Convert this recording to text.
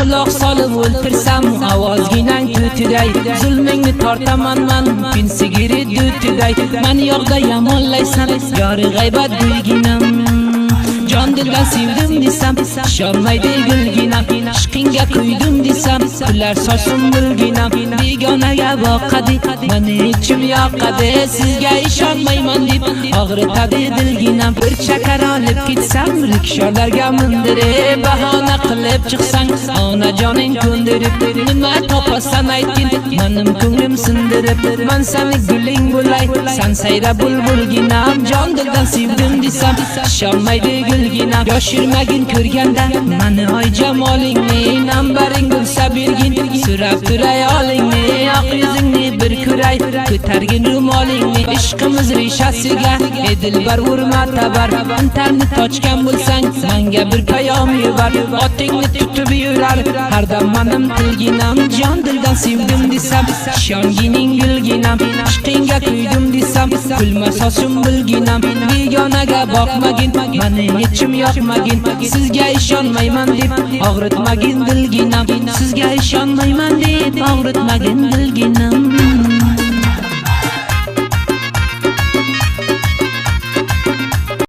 quloq solib o'ltirsam ovozginang tutiday zulmingni tortaman man mumkin sigaret dutiday mani yoqda yomonlaysan yori g'aybat gulginam jon dildan sevdim desam ishonmaydi gulginam ishqingga kuydim desam kunlar sochsin gulginam begonaga boqadi mani ichim yoqadi sizga ishonmayman deb og'ritadi dilginam bir chakar olib ketsam riksholarga mindirib bahona qilib chiqsang onajoning ko'ndirib nima topasan aytgin menim ko'nglim sindirib man seni guling bo'lay san sayra bulbulginam jon dildan sevdim desam ishonmaydi gulginam yoshirmagin ko'rganda mani oy jamolingni nambaring bo'lsa bergin so'rab turay olingni oq yuzingni bir ko'ray ko'targin ro'molingni ishqimiz rishasiga edilbar urma tabar internet ochgan bo'lsang menga bir payom yubar otingni tutib yurar har dam menim tilginam jon dildan sevdim desam ishongining gulginam ishqingga kuydim desam kulma sochim bulginam begonaga boqmagin mani ichim yoqmagin sizga ishonmayman deb og'ritmagin dilginam sizga ishonmayman deb og'ritmagin dilginam